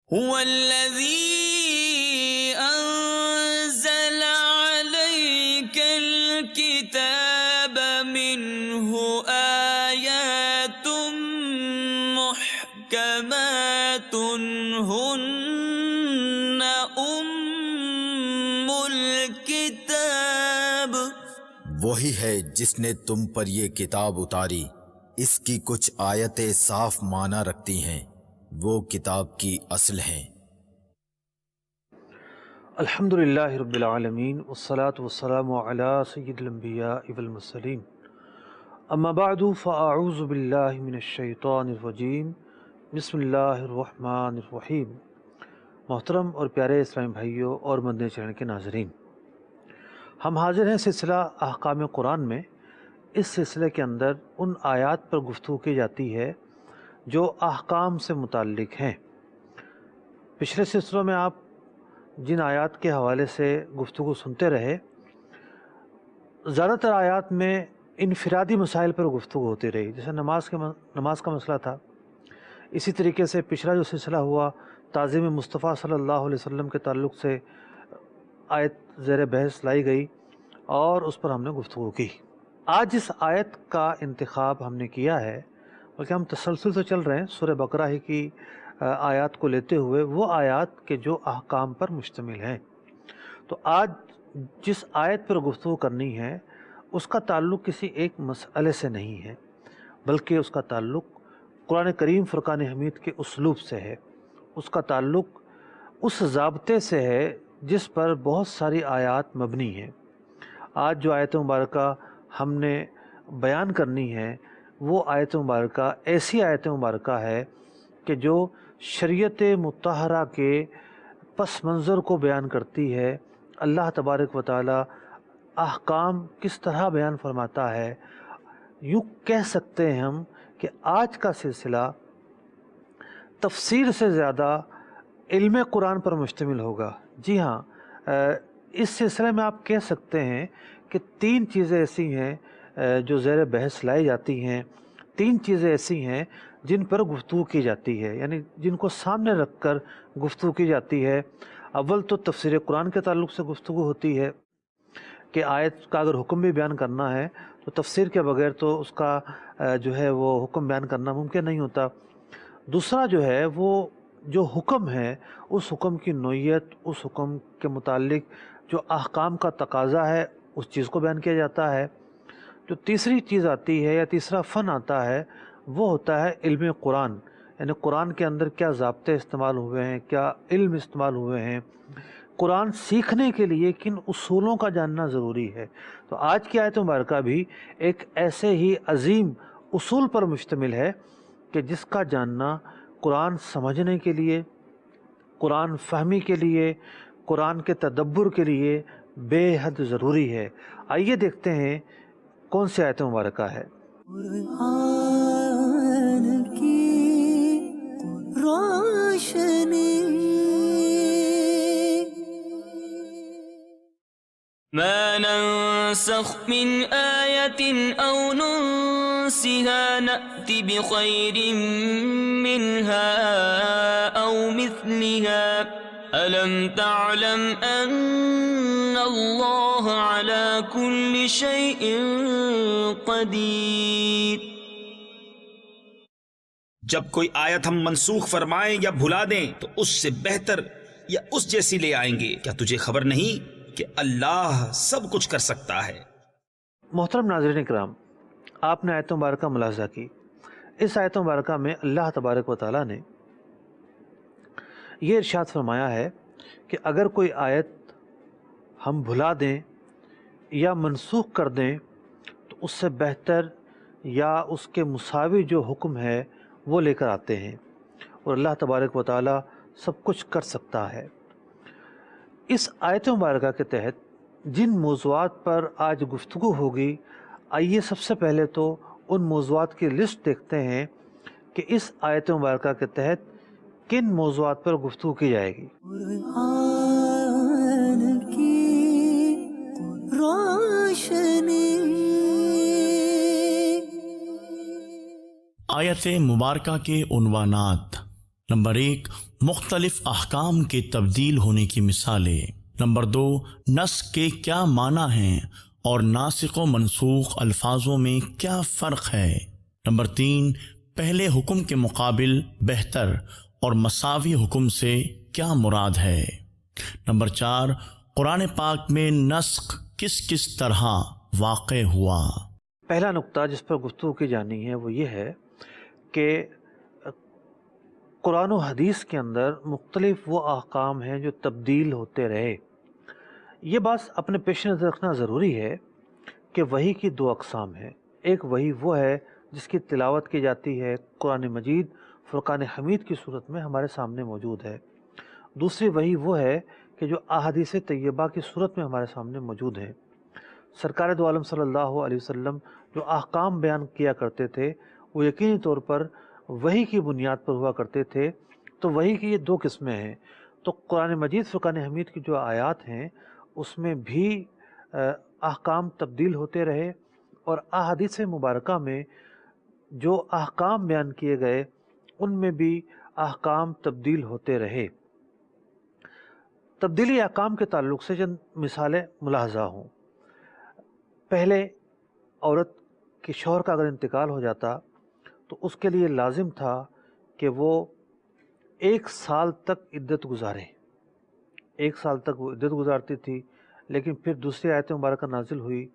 هو الذي أنزل عليك الكتاب منه آيات محكمات هن أم الكتاب. وہی ہے جس نے تم پر یہ کتاب اتاری، اس کی کچھ آیتیں صاف معنی رکھتی ہیں، وہ کتاب کی اصل ہیں۔ الحمدللہ رب العالمین والصلاة والسلام علی سید الانبیاء والمرسلین، اما بعد فاعوذ باللہ من الشیطان الرجیم، بسم اللہ الرحمن الرحیم۔ محترم اور پیارے اسلامی بھائیوں اور مدنی چینل کے ناظرین، ہم حاضر ہیں سلسلہ احکام قرآن میں۔ اس سلسلے کے اندر ان آیات پر گفتگو کی جاتی ہے جو احکام سے متعلق ہیں۔ پچھلے سلسلوں میں آپ جن آیات کے حوالے سے گفتگو سنتے رہے، زیادہ تر آیات میں انفرادی مسائل پر گفتگو ہوتی رہی، جیسے نماز کا مسئلہ تھا۔ اسی طریقے سے پچھلا جو سلسلہ ہوا تعظیم مصطفیٰ صلی اللہ علیہ وسلم کے تعلق سے آیت زیر بحث لائی گئی اور اس پر ہم نے گفتگو کی۔ آج اس آیت کا انتخاب ہم نے کیا ہے، بلکہ ہم تسلسل سے چل رہے ہیں سورہ بقرہ ہی کی آیات کو لیتے ہوئے، وہ آیات کے جو احکام پر مشتمل ہیں۔ تو آج جس آیت پر گفتگو کرنی ہے اس کا تعلق کسی ایک مسئلے سے نہیں ہے، بلکہ اس کا تعلق قرآن کریم فرقان حمید کے اسلوب سے ہے، اس کا تعلق اس ضابطے سے ہے جس پر بہت ساری آیات مبنی ہیں۔ آج جو آیت مبارکہ ہم نے بیان کرنی ہے وہ آیت مبارکہ ایسی آیت مبارکہ ہے کہ جو شریعت مطہرہ کے پس منظر کو بیان کرتی ہے۔ اللہ تبارک و تعالی احکام کس طرح بیان فرماتا ہے، یوں کہہ سکتے ہیں ہم کہ آج کا سلسلہ تفسیر سے زیادہ علم قرآن پر مشتمل ہوگا۔ جی ہاں، اس سلسلے میں آپ کہہ سکتے ہیں کہ تین چیزیں ایسی ہیں جو زیر بحث لائی جاتی ہیں، تین چیزیں ایسی ہیں جن پر گفتگو کی جاتی ہے، یعنی جن کو سامنے رکھ کر گفتگو کی جاتی ہے۔ اول تو تفسیر قرآن کے تعلق سے گفتگو ہوتی ہے کہ آیت کا اگر حکم بھی بیان کرنا ہے تو تفسیر کے بغیر تو اس کا جو ہے وہ حکم بیان کرنا ممکن نہیں ہوتا۔ دوسرا جو ہے وہ جو حکم ہے اس حکم کی نوعیت، اس حکم کے متعلق جو احکام کا تقاضا ہے اس چیز کو بیان کیا جاتا ہے۔ جو تیسری چیز آتی ہے یا تیسرا فن آتا ہے وہ ہوتا ہے علم قرآن، یعنی قرآن کے اندر کیا ضابطے استعمال ہوئے ہیں، کیا علم استعمال ہوئے ہیں، قرآن سیکھنے کے لیے کن اصولوں کا جاننا ضروری ہے۔ تو آج کی آیت مبارکہ بھی ایک ایسے ہی عظیم اصول پر مشتمل ہے کہ جس کا جاننا قرآن سمجھنے کے لیے، قرآن فہمی کے لیے، قرآن کے تدبر کے لیے بے حد ضروری ہے۔ آئیے دیکھتے ہیں کون سی آیت مبارکہ ہے۔ قرآن کی روشنی ما ننسخ من آیت او ننسها نأت بخیر منها او مثلها ألم تعلم أن الله على كل شيء قدير. جب کوئی آیت ہم منسوخ فرمائیں یا بھلا دیں تو اس سے بہتر یا اس جیسی لے آئیں گے۔ کیا تجھے خبر نہیں کہ اللہ سب کچھ کر سکتا ہے؟ محترم ناظرین اکرام، آپ نے آیت مبارکہ ملاحظہ کی۔ اس آیت مبارکہ میں اللہ تبارک و تعالیٰ نے یہ ارشاد فرمایا ہے کہ اگر کوئی آیت ہم بھلا دیں یا منسوخ کر دیں تو اس سے بہتر یا اس کے مساوی جو حکم ہے وہ لے کر آتے ہیں، اور اللہ تبارک و تعالیٰ سب کچھ کر سکتا ہے۔ اس آیت مبارکہ کے تحت جن موضوعات پر آج گفتگو ہوگی، آئیے سب سے پہلے تو ان موضوعات کی لسٹ دیکھتے ہیں کہ اس آیت مبارکہ کے تحت کن موضوعات پر گفتگو کی جائے گی۔ قرآن کی روشنی۔ آیت مبارکہ کے عنوانات۔ نمبر 1، مختلف احکام کے تبدیل ہونے کی مثالیں۔ نمبر 2، نسخ کے کیا معنی ہیں اور ناسخ و منسوخ الفاظوں میں کیا فرق ہے۔ نمبر 3، پہلے حکم کے مقابل بہتر اور مساوی حکم سے کیا مراد ہے۔ نمبر 4، قرآن پاک میں نسخ کس کس طرح واقع ہوا۔ پہلا نقطہ جس پر گفتگو کی جانی ہے وہ یہ ہے کہ قرآن و حدیث کے اندر مختلف وہ احکام ہیں جو تبدیل ہوتے رہے۔ یہ بات اپنے پیش نظر رکھنا ضروری ہے کہ وحی کی دو اقسام ہیں۔ ایک وحی وہ ہے جس کی تلاوت کی جاتی ہے، قرآن مجید فرقان حمید کی صورت میں ہمارے سامنے موجود ہے۔ دوسری وحی وہ ہے کہ جو احادیث طیبہ کی صورت میں ہمارے سامنے موجود ہے۔ سرکار دو عالم صلی اللہ علیہ وسلم جو احکام بیان کیا کرتے تھے وہ یقینی طور پر وحی کی بنیاد پر ہوا کرتے تھے۔ تو وحی کی یہ دو قسمیں ہیں۔ تو قرآن مجید فرقان حمید کی جو آیات ہیں اس میں بھی احکام تبدیل ہوتے رہے، اور احادیث مبارکہ میں جو احکام بیان کیے گئے ان میں بھی احکام تبدیل ہوتے رہے۔ تبدیلی احکام کے تعلق سے چند مثالیں ملاحظہ ہوں۔ پہلے عورت کے شوہر کا اگر انتقال ہو جاتا تو اس کے لیے لازم تھا کہ وہ 1 سال تک عدت گزارے۔ 1 سال تک وہ عدت گزارتی تھی، لیکن پھر دوسری آیت مبارکہ نازل ہوئی۔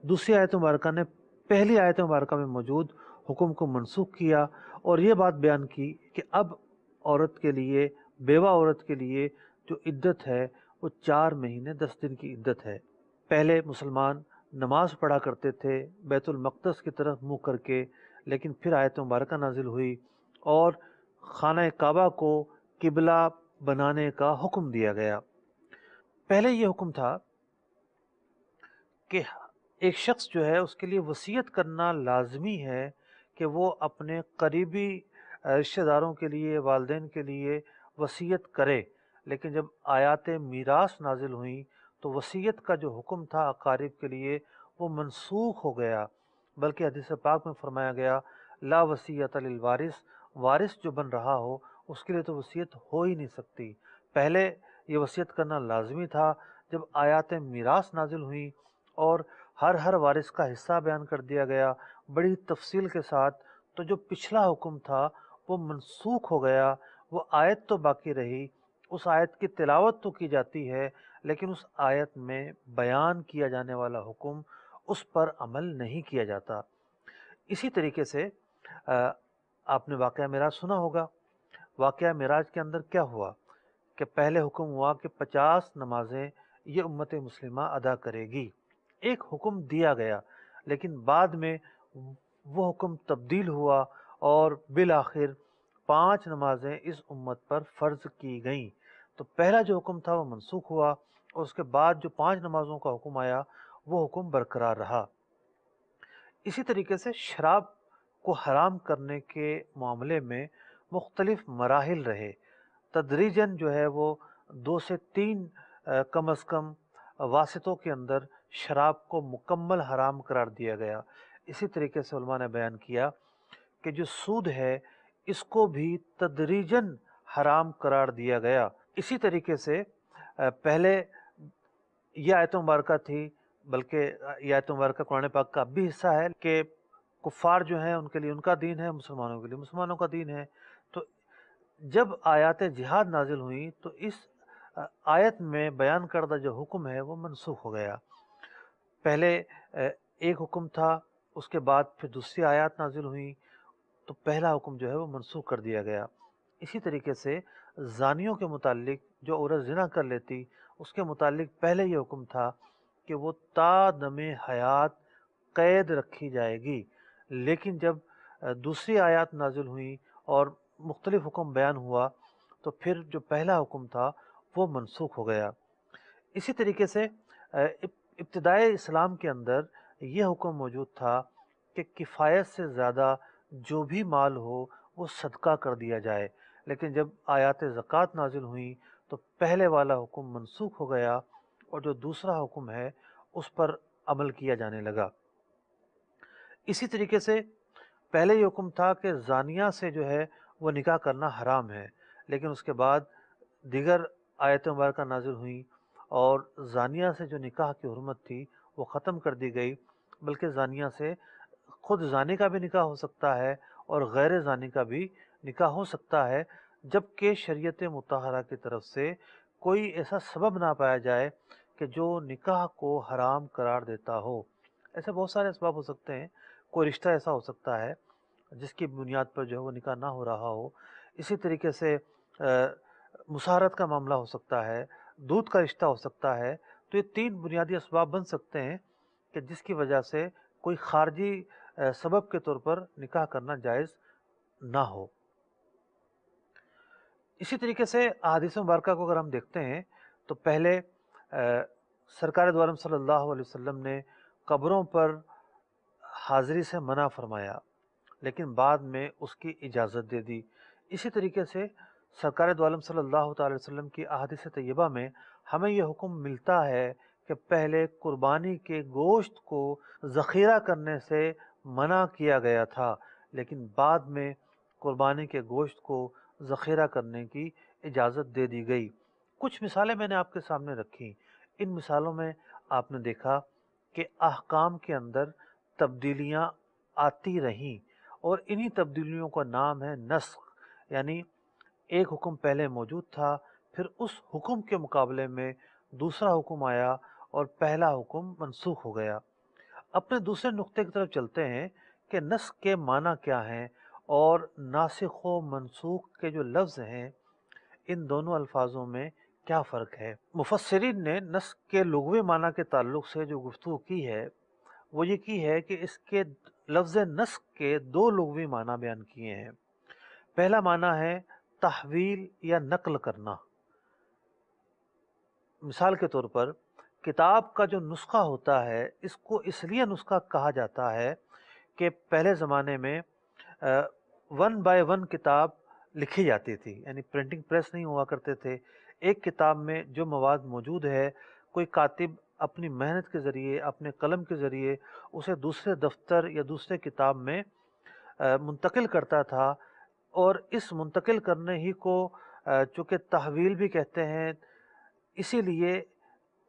دوسری آیت مبارکہ نے پہلی آیت مبارکہ میں موجود حکم کو منسوخ کیا اور یہ بات بیان کی کہ اب عورت کے لیے، بیوہ عورت کے لیے جو عدت ہے وہ 4 مہینے 10 دن کی عدت ہے۔ پہلے مسلمان نماز پڑھا کرتے تھے بیت المقدس کی طرف منہ کر کے، لیکن پھر آیت مبارکہ نازل ہوئی اور خانہ کعبہ کو قبلہ بنانے کا حکم دیا گیا۔ پہلے یہ حکم تھا کہ ایک شخص جو ہے اس کے لیے وصیت کرنا لازمی ہے کہ وہ اپنے قریبی رشتہ داروں کے لیے، والدین کے لیے وصیت کرے، لیکن جب آیات میراث نازل ہوئیں تو وصیت کا جو حکم تھا اقارب کے لیے وہ منسوخ ہو گیا، بلکہ حدیث پاک میں فرمایا گیا لا وصیت للوارث، وارث جو بن رہا ہو اس کے لیے تو وصیت ہو ہی نہیں سکتی۔ پہلے یہ وصیت کرنا لازمی تھا، جب آیات میراث نازل ہوئیں اور ہر وارث کا حصہ بیان کر دیا گیا بڑی تفصیل کے ساتھ، تو جو پچھلا حکم تھا وہ منسوخ ہو گیا۔ وہ آیت تو باقی رہی، اس آیت کی تلاوت تو کی جاتی ہے، لیکن اس آیت میں بیان کیا جانے والا حکم اس پر عمل نہیں کیا جاتا۔ اسی طریقے سے آپ نے واقعہ معراج سنا ہوگا۔ واقعہ معراج کے اندر کیا ہوا کہ پہلے حکم ہوا کہ 50 نمازیں یہ امت مسلمہ ادا کرے گی، ایک حکم دیا گیا، لیکن بعد میں وہ حکم تبدیل ہوا اور بالآخر 5 نمازیں اس امت پر فرض کی گئیں۔ تو پہلا جو حکم تھا وہ منسوخ ہوا اور اس کے بعد جو 5 نمازوں کا حکم آیا وہ حکم برقرار رہا۔ اسی طریقے سے شراب کو حرام کرنے کے معاملے میں مختلف مراحل رہے۔ تدریجاً جو ہے وہ 2 سے 3 کم از کم واسطوں کے اندر شراب کو مکمل حرام قرار دیا گیا۔ اسی طریقے سے علماء نے بیان کیا کہ جو سود ہے اس کو بھی تدریجاً حرام قرار دیا گیا۔ اسی طریقے سے پہلے یہ آیت مبارکہ تھی، بلکہ یہ آیت مبارکہ قرآن پاک کا بھی حصہ ہے کہ کفار جو ہیں ان کے لیے ان کا دین ہے، مسلمانوں کے لیے مسلمانوں کا دین ہے۔ تو جب آیات جہاد نازل ہوئیں تو اس آیت میں بیان کردہ جو حکم ہے وہ منسوخ ہو گیا۔ پہلے ایک حکم تھا، اس کے بعد پھر دوسری آیات نازل ہوئیں تو پہلا حکم جو ہے وہ منسوخ کر دیا گیا۔ اسی طریقے سے زانیوں کے متعلق جو عورت زنا کر لیتی اس کے متعلق پہلے یہ حکم تھا کہ وہ تا دم حیات قید رکھی جائے گی، لیکن جب دوسری آیات نازل ہوئیں اور مختلف حکم بیان ہوا تو پھر جو پہلا حکم تھا وہ منسوخ ہو گیا۔ اسی طریقے سے ابتدائے اسلام کے اندر یہ حکم موجود تھا کہ کفایت سے زیادہ جو بھی مال ہو وہ صدقہ کر دیا جائے، لیکن جب آیات زکوٰۃ نازل ہوئیں تو پہلے والا حکم منسوخ ہو گیا اور جو دوسرا حکم ہے اس پر عمل کیا جانے لگا۔ اسی طریقے سے پہلے یہ حکم تھا کہ زانیہ سے جو ہے وہ نکاح کرنا حرام ہے، لیکن اس کے بعد دیگر آیت مبارکہ نازل ہوئیں اور زانیہ سے جو نکاح کی حرمت تھی وہ ختم کر دی گئی، بلکہ زانیہ سے خود زانی کا بھی نکاح ہو سکتا ہے اور غیر زانی کا بھی نکاح ہو سکتا ہے، جبکہ شریعت مطہرہ کی طرف سے کوئی ایسا سبب نہ پایا جائے کہ جو نکاح کو حرام قرار دیتا ہو۔ ایسے بہت سارے اسباب ہو سکتے ہیں، کوئی رشتہ ایسا ہو سکتا ہے جس کی بنیاد پر جو ہے وہ نکاح نہ ہو رہا ہو، اسی طریقے سے مساہرت کا معاملہ ہو سکتا ہے، دودھ کا رشتہ ہو سکتا ہے۔ تو یہ تین بنیادی اسباب بن سکتے ہیں کہ جس کی وجہ سے کوئی خارجی سبب کے طور پر نکاح کرنا جائز نہ ہو۔ اسی طریقے سے احادیث مبارکہ کو اگر ہم دیکھتے ہیں تو پہلے سرکار دو عالم صلی اللہ علیہ وسلم نے قبروں پر حاضری سے منع فرمایا، لیکن بعد میں اس کی اجازت دے دی۔ اسی طریقے سے سرکار دو عالم صلی اللہ تعالی وسلم کی احادیث طیبہ میں ہمیں یہ حکم ملتا ہے کہ پہلے قربانی کے گوشت کو ذخیرہ کرنے سے منع کیا گیا تھا، لیکن بعد میں قربانی کے گوشت کو ذخیرہ کرنے کی اجازت دے دی گئی۔ کچھ مثالیں میں نے آپ کے سامنے رکھی، ان مثالوں میں آپ نے دیکھا کہ احکام کے اندر تبدیلیاں آتی رہیں، اور انہی تبدیلیوں کا نام ہے نسخ، یعنی ایک حکم پہلے موجود تھا، پھر اس حکم کے مقابلے میں دوسرا حکم آیا اور پہلا حکم منسوخ ہو گیا۔ اپنے دوسرے نقطے کی طرف چلتے ہیں کہ نسخ کے معنی کیا ہیں اور ناسخ و منسوخ کے جو لفظ ہیں ان دونوں الفاظوں میں کیا فرق ہے۔ مفسرین نے نسخ کے لغوی معنی کے تعلق سے جو گفتگو کی ہے وہ یہ کی ہے کہ اس کے لفظ نسخ کے دو لغوی معنی بیان کیے ہیں۔ پہلا معنی ہے تحویل یا نقل کرنا۔ مثال کے طور پر کتاب کا جو نسخہ ہوتا ہے اس کو اس لیے نسخہ کہا جاتا ہے کہ پہلے زمانے میں 1 by 1 کتاب لکھی جاتی تھی، یعنی پرنٹنگ پریس نہیں ہوا کرتے تھے۔ ایک کتاب میں جو مواد موجود ہے کوئی کاتب اپنی محنت کے ذریعے، اپنے قلم کے ذریعے اسے دوسرے دفتر یا دوسرے کتاب میں منتقل کرتا تھا، اور اس منتقل کرنے ہی کو چونکہ تحویل بھی کہتے ہیں، اسی لیے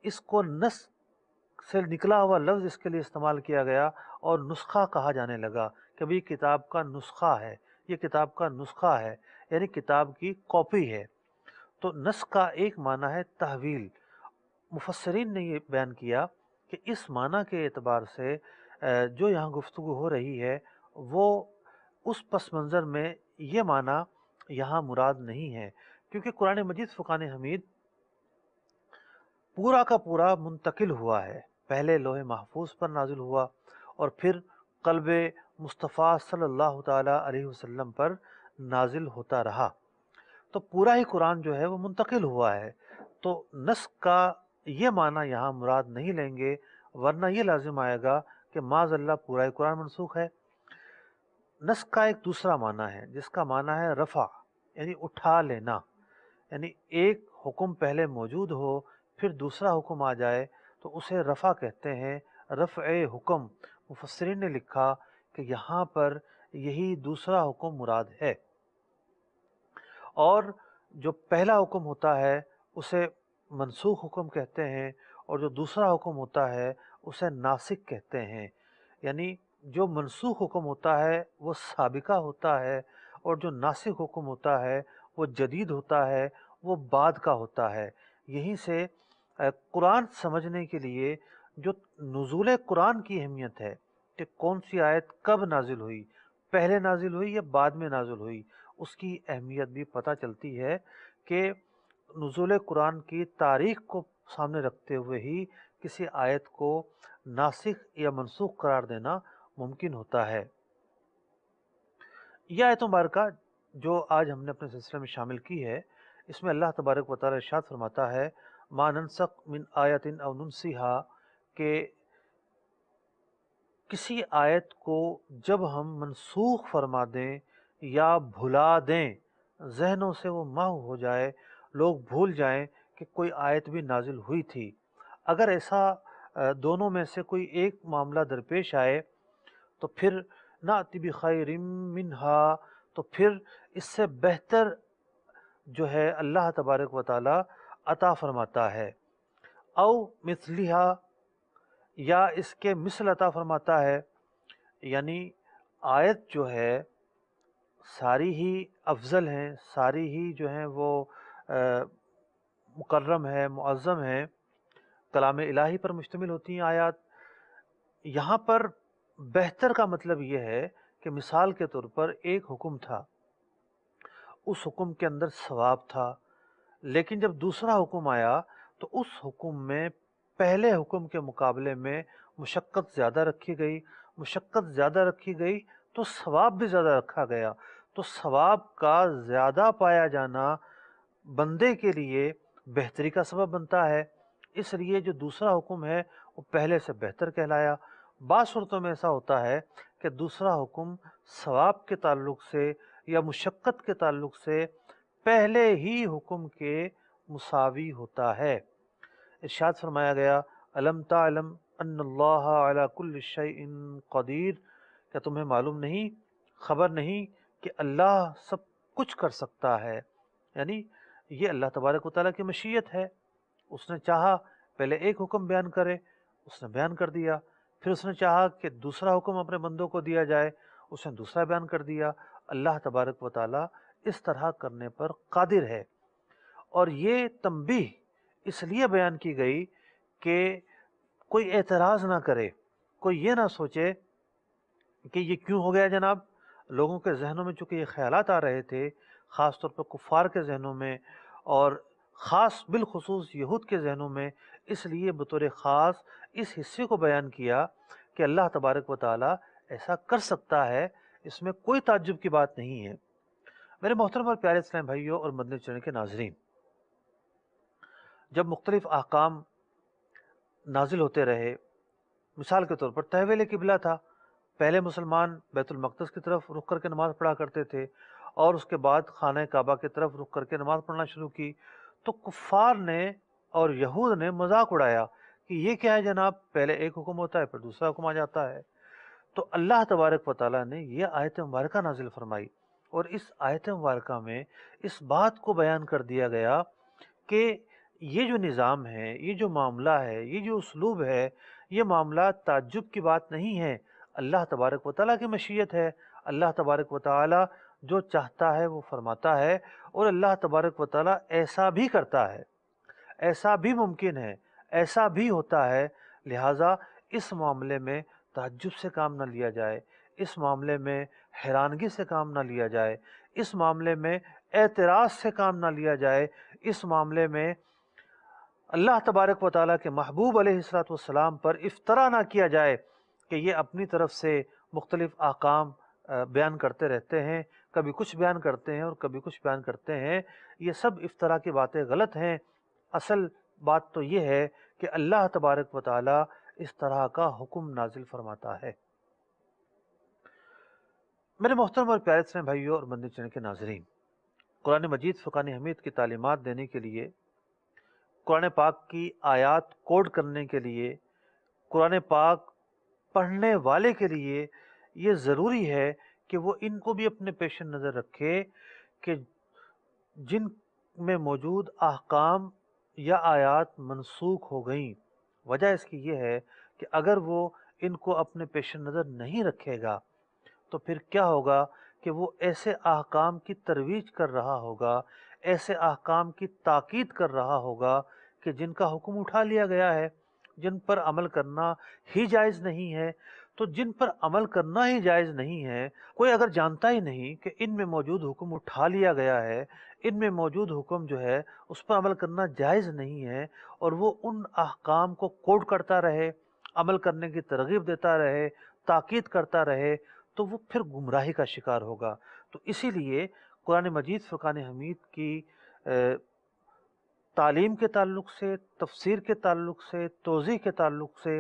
اس کو نسخ سے نکلا ہوا لفظ اس کے لیے استعمال کیا گیا اور نسخہ کہا جانے لگا کہ بھی کتاب کا نسخہ ہے، یہ کتاب کا نسخہ ہے، یعنی کتاب کی کاپی ہے۔ تو نسخ کا ایک معنی ہے تحویل۔ مفسرین نے یہ بیان کیا کہ اس معنی کے اعتبار سے جو یہاں گفتگو ہو رہی ہے وہ اس پس منظر میں یہ معنی یہاں مراد نہیں ہے، کیونکہ قرآن مجید فرقان حمید پورا کا پورا منتقل ہوا ہے۔ پہلے لوح محفوظ پر نازل ہوا اور پھر قلب مصطفیٰ صلی اللہ تعالی علیہ وسلم پر نازل ہوتا رہا، تو پورا ہی قرآن جو ہے وہ منتقل ہوا ہے۔ تو نسخ کا یہ معنی یہاں مراد نہیں لیں گے، ورنہ یہ لازم آئے گا کہ معاذ اللہ پورا ہی قرآن منسوخ ہے۔ نسخ کا ایک دوسرا معنی ہے جس کا معنی ہے رفع، یعنی اٹھا لینا، یعنی ایک حکم پہلے موجود ہو پھر دوسرا حکم آ جائے تو اسے رفع کہتے ہیں، رفع حکم۔ مفسرین نے لکھا کہ یہاں پر یہی دوسرا حکم مراد ہے، اور جو پہلا حکم ہوتا ہے اسے منسوخ حکم کہتے ہیں، اور جو دوسرا حکم ہوتا ہے اسے ناسخ کہتے ہیں۔ یعنی جو منسوخ حکم ہوتا ہے وہ سابقہ ہوتا ہے، اور جو ناسخ حکم ہوتا ہے وہ جدید ہوتا ہے، وہ بعد کا ہوتا ہے۔ یہیں سے قرآن سمجھنے کے لیے جو نزول قرآن کی اہمیت ہے کہ کون سی آیت کب نازل ہوئی، پہلے نازل ہوئی یا بعد میں نازل ہوئی، اس کی اہمیت بھی پتہ چلتی ہے کہ نزول قرآن کی تاریخ کو سامنے رکھتے ہوئے ہی کسی آیت کو ناسخ یا منسوخ قرار دینا ممکن ہوتا ہے۔ یہ آیت مبارکہ جو آج ہم نے اپنے سلسلے میں شامل کی ہے، اس میں اللہ تبارک و تعالی ارشاد فرماتا ہے ما ننسخ من آیت او ننسیہا، کہ کسی آیت کو جب ہم منسوخ فرما دیں یا بھلا دیں، ذہنوں سے وہ محو ہو جائے، لوگ بھول جائیں کہ کوئی آیت بھی نازل ہوئی تھی، اگر ایسا دونوں میں سے کوئی ایک معاملہ درپیش آئے تو پھر نأتی بخیر منہا، تو پھر اس سے بہتر جو ہے اللہ تبارک و تعالی عطا فرماتا ہے، او مثلہا یا اس کے مثل عطا فرماتا ہے، یعنی آیت جو ہے ساری ہی افضل ہیں، ساری ہی جو ہیں وہ مکرم ہے، معظم ہے، کلام الہی پر مشتمل ہوتی ہیں آیات۔ یہاں پر بہتر کا مطلب یہ ہے کہ مثال کے طور پر ایک حکم تھا، اس حکم کے اندر ثواب تھا، لیکن جب دوسرا حکم آیا تو اس حکم میں پہلے حکم کے مقابلے میں مشقت زیادہ رکھی گئی، مشقت زیادہ رکھی گئی تو ثواب بھی زیادہ رکھا گیا، تو ثواب کا زیادہ پایا جانا بندے کے لیے بہتری کا سبب بنتا ہے، اس لیے جو دوسرا حکم ہے وہ پہلے سے بہتر کہلایا۔ بعض صورتوں میں ایسا ہوتا ہے کہ دوسرا حکم ثواب کے تعلق سے یا مشقت کے تعلق سے پہلے ہی حکم کے مساوی ہوتا ہے۔ ارشاد فرمایا گیا الم تعلم ان اللہ علی کل شیء قدیر، کیا تمہیں معلوم نہیں، خبر نہیں کہ اللہ سب کچھ کر سکتا ہے، یعنی یہ اللہ تبارک و تعالیٰ کی مشیت ہے، اس نے چاہا پہلے ایک حکم بیان کرے، اس نے بیان کر دیا، پھر اس نے چاہا کہ دوسرا حکم اپنے بندوں کو دیا جائے، اس نے دوسرا بیان کر دیا۔ اللہ تبارک و تعالیٰ اس طرح کرنے پر قادر ہے، اور یہ تنبیہ اس لیے بیان کی گئی کہ کوئی اعتراض نہ کرے، کوئی یہ نہ سوچے کہ یہ کیوں ہو گیا جناب۔ لوگوں کے ذہنوں میں چونکہ یہ خیالات آ رہے تھے، خاص طور پر کفار کے ذہنوں میں اور خاص بالخصوص یہود کے ذہنوں میں، اس لیے بطور خاص اس حصے کو بیان کیا کہ اللہ تبارک و تعالیٰ ایسا کر سکتا ہے، اس میں کوئی تعجب کی بات نہیں ہے۔ میرے محترم اور پیارے اسلام بھائیوں اور مدنی چینل کے ناظرین، جب مختلف احکام نازل ہوتے رہے، مثال کے طور پر تحویل قبلہ تھا، پہلے مسلمان بیت المقدس کی طرف رخ کر کے نماز پڑھا کرتے تھے اور اس کے بعد خانہ کعبہ کی طرف رخ کر کے نماز پڑھنا شروع کی، تو کفار نے اور یہود نے مذاق اڑایا کہ یہ کیا ہے جناب، پہلے ایک حکم ہوتا ہے پھر دوسرا حکم آ جاتا ہے۔ تو اللہ تبارک و تعالیٰ نے یہ آیت مبارکہ نازل فرمائی، اور اس آیت مبارکہ میں اس بات کو بیان کر دیا گیا کہ یہ جو نظام ہے، یہ جو معاملہ ہے، یہ جو اسلوب ہے، یہ معاملہ تعجب کی بات نہیں ہے، اللہ تبارک و تعالیٰ کی مشیت ہے۔ اللہ تبارک و تعالیٰ جو چاہتا ہے وہ فرماتا ہے، اور اللہ تبارک و تعالیٰ ایسا بھی کرتا ہے، ایسا بھی ممکن ہے، ایسا بھی ہوتا ہے، لہٰذا اس معاملے میں تعجب سے کام نہ لیا جائے، اس معاملے میں حیرانگی سے کام نہ لیا جائے، اس معاملے میں اعتراض سے کام نہ لیا جائے، اس معاملے میں اللہ تبارک و تعالیٰ کے محبوب علیہ السلام پر افترا نہ کیا جائے کہ یہ اپنی طرف سے مختلف احکام بیان کرتے رہتے ہیں، کبھی کچھ بیان کرتے ہیں اور کبھی کچھ بیان کرتے ہیں، یہ سب افترا کی باتیں غلط ہیں۔ اصل بات تو یہ ہے کہ اللہ تبارک و تعالیٰ اس طرح کا حکم نازل فرماتا ہے۔ میرے محترم اور پیارے اسلام بھائیوں اور مدنی چینل کے ناظرین، قرآن مجید فرقان حمید کی تعلیمات دینے کے لیے، قرآن پاک کی آیات کوڈ کرنے کے لیے، قرآن پاک پڑھنے والے کے لیے یہ ضروری ہے کہ وہ ان کو بھی اپنے پیش نظر رکھے کہ جن میں موجود احکام یا آیات منسوخ ہو گئیں، وجہ اس کی یہ ہے کہ اگر وہ ان کو اپنے پیش نظر نہیں رکھے گا تو پھر کیا ہوگا کہ وہ ایسے احکام کی ترویج کر رہا ہوگا، ایسے احکام کی تاکید کر رہا ہوگا کہ جن کا حکم اٹھا لیا گیا ہے، جن پر عمل کرنا ہی جائز نہیں ہے۔ تو جن پر عمل کرنا ہی جائز نہیں ہے، کوئی اگر جانتا ہی نہیں کہ ان میں موجود حکم اٹھا لیا گیا ہے، ان میں موجود حکم جو ہے اس پر عمل کرنا جائز نہیں ہے، اور وہ ان احکام کو کوڈ کرتا رہے، عمل کرنے کی ترغیب دیتا رہے، تاکید کرتا رہے، تو وہ پھر گمراہی کا شکار ہوگا۔ تو اسی لیے قرآن مجید فرقان حمید کی تعلیم کے تعلق سے، تفسیر کے تعلق سے، توضیح کے تعلق سے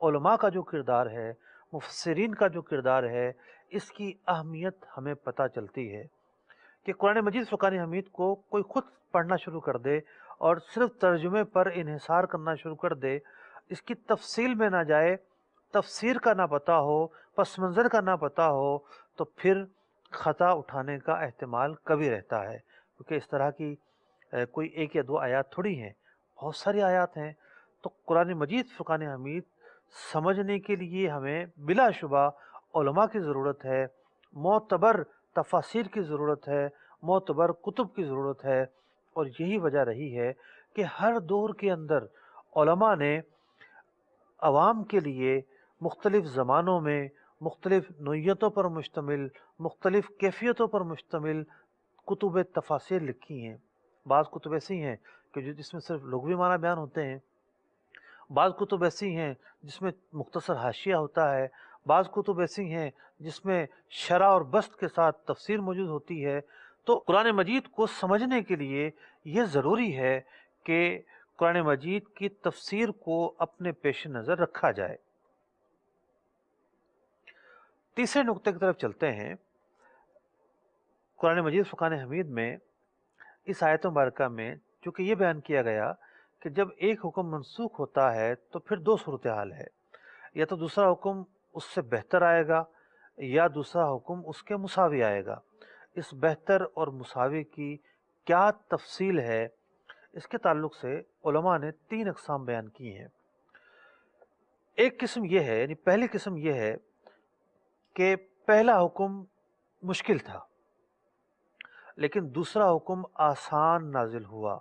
علماء کا جو کردار ہے، مفسرین کا جو کردار ہے، اس کی اہمیت ہمیں پتہ چلتی ہے کہ قرآن مجید فرقان حمید کو کوئی خود پڑھنا شروع کر دے اور صرف ترجمے پر انحصار کرنا شروع کر دے، اس کی تفصیل میں نہ جائے، تفسیر کا نہ پتہ ہو، پس منظر کا نہ پتہ ہو، تو پھر خطا اٹھانے کا احتمال کبھی رہتا ہے۔ کیونکہ اس طرح کی کوئی ایک یا دو آیات تھوڑی ہیں، بہت ساری آیات ہیں۔ تو قرآن مجید فرقان حمید سمجھنے کے لیے ہمیں بلا شبہ علماء کی ضرورت ہے، معتبر تفاسیر کی ضرورت ہے، معتبر کتب کی ضرورت ہے، اور یہی وجہ رہی ہے کہ ہر دور کے اندر علماء نے عوام کے لیے مختلف زمانوں میں مختلف نوعیتوں پر مشتمل، مختلف کیفیتوں پر مشتمل کتب تفاسیر لکھی ہیں۔ بعض کتب ایسی ہیں کہ جس میں صرف لغوی معنی بیان ہوتے ہیں، بعض کتب ایسی ہیں جس میں مختصر حاشیہ ہوتا ہے، بعض کتب ایسی ہیں جس میں شرح اور بسط کے ساتھ تفسیر موجود ہوتی ہے۔ تو قرآن مجید کو سمجھنے کے لیے یہ ضروری ہے کہ قرآن مجید کی تفسیر کو اپنے پیش نظر رکھا جائے۔ تیسرے نقطے کی طرف چلتے ہیں۔ قرآن مجید فرقان حمید میں اس آیت مبارکہ میں چونکہ یہ بیان کیا گیا کہ جب ایک حکم منسوخ ہوتا ہے تو پھر دو صورتحال ہے، یا تو دوسرا حکم اس سے بہتر آئے گا یا دوسرا حکم اس کے مساوی آئے گا۔ اس بہتر اور مساوی کی کیا تفصیل ہے، اس کے تعلق سے علماء نے تین اقسام بیان کی ہیں۔ ایک قسم یہ ہے، یعنی پہلی قسم یہ ہے کہ پہلا حکم مشکل تھا لیکن دوسرا حکم آسان نازل ہوا،